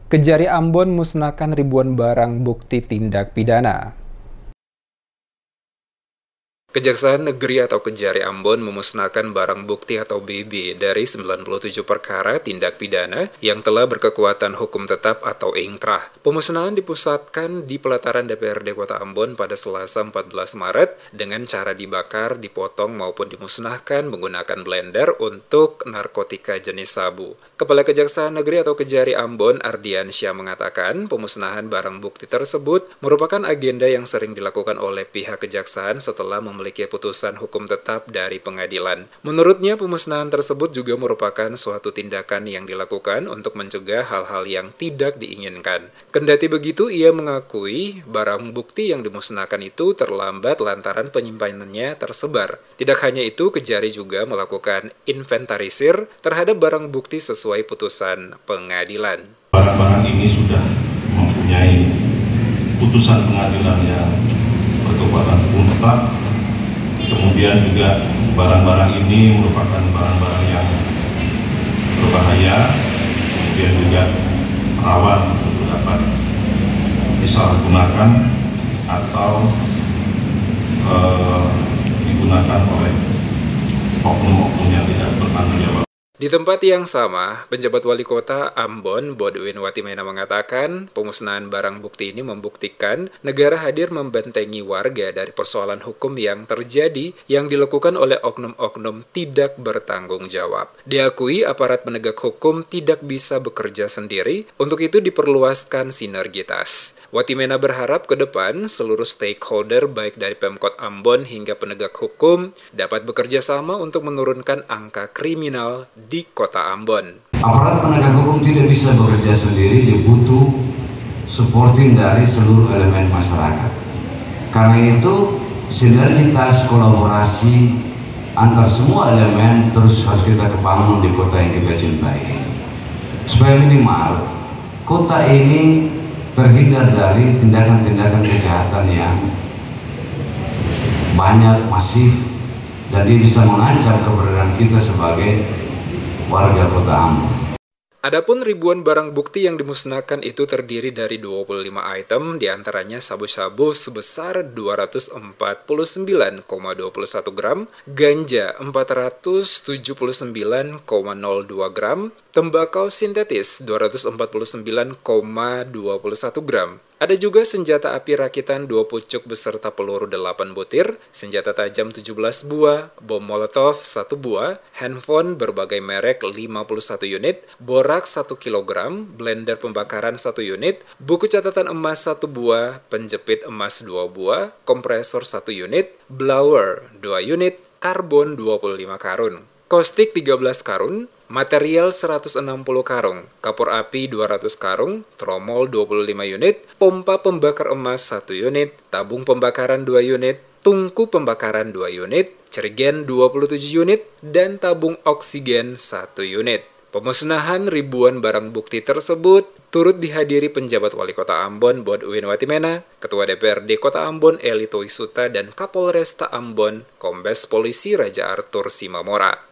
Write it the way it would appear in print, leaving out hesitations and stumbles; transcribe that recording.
Kejari Ambon musnahkan ribuan barang bukti tindak pidana. Kejaksaan Negeri atau Kejari Ambon memusnahkan barang bukti atau BB dari 97 perkara tindak pidana yang telah berkekuatan hukum tetap atau ingkrah. Pemusnahan dipusatkan di pelataran DPRD Kota Ambon pada Selasa 14 Maret dengan cara dibakar, dipotong maupun dimusnahkan menggunakan blender untuk narkotika jenis sabu. Kepala Kejaksaan Negeri atau Kejari Ambon, Ardiansyah, mengatakan pemusnahan barang bukti tersebut merupakan agenda yang sering dilakukan oleh pihak kejaksaan setelah memiliki putusan hukum tetap dari pengadilan. Menurutnya, pemusnahan tersebut juga merupakan suatu tindakan yang dilakukan untuk mencegah hal-hal yang tidak diinginkan. Kendati begitu, ia mengakui barang bukti yang dimusnahkan itu terlambat lantaran penyimpanannya tersebar. Tidak hanya itu, Kejari juga melakukan inventarisir terhadap barang bukti sesuai putusan pengadilan. Barang-barang ini sudah mempunyai putusan pengadilan yang berkekuatan hukum tetap. Kemudian juga barang-barang ini merupakan barang-barang yang berbahaya, kemudian juga rawan untuk dapat disalahgunakan atau digunakan oleh oknum-oknum yang tidak bertanggung jawab. Di tempat yang sama, penjabat wali kota Ambon, Bodwin Watimena, mengatakan pemusnahan barang bukti ini membuktikan negara hadir membentengi warga dari persoalan hukum yang terjadi yang dilakukan oleh oknum-oknum tidak bertanggung jawab. Diakui aparat penegak hukum tidak bisa bekerja sendiri, untuk itu diperluaskan sinergitas. Watimena berharap ke depan seluruh stakeholder baik dari Pemkot Ambon hingga penegak hukum dapat bekerja sama untuk menurunkan angka kriminal di Kota Ambon. Aparat penegak hukum tidak bisa bekerja sendiri, dia butuh supporting dari seluruh elemen masyarakat. Karena itu sinergitas kolaborasi antar semua elemen terus harus kita bangun di kota yang kita cintai. Supaya minimal kota ini terhindar dari tindakan-tindakan kejahatan yang banyak, masif, dan dia bisa mengancam keberadaan kita sebagai warga Kota Ambon. Adapun ribuan barang bukti yang dimusnahkan itu terdiri dari 25 item, diantaranya sabu-sabu sebesar 249,21 gram, ganja 479,02 gram, tembakau sintetis 249,21 gram. Ada juga senjata api rakitan 2 pucuk beserta peluru 8 butir, senjata tajam 17 buah, bom molotov 1 buah, handphone berbagai merek 51 unit, boraks 1 kg, blender pembakaran 1 unit, buku catatan emas 1 buah, penjepit emas 2 buah, kompresor 1 unit, blower 2 unit, karbon 25 karung, kostik 13 karung, material 160 karung, kapur api 200 karung, tromol 25 unit, pompa pembakar emas 1 unit, tabung pembakaran 2 unit, tungku pembakaran 2 unit, cerigen 27 unit, dan tabung oksigen 1 unit. Pemusnahan ribuan barang bukti tersebut turut dihadiri penjabat wali kota Ambon, Bodwin Watimena, Ketua DPRD Kota Ambon, Eli Toisuta, dan Kapolresta Ambon, Kombes Polisi Raja Arthur Simamora.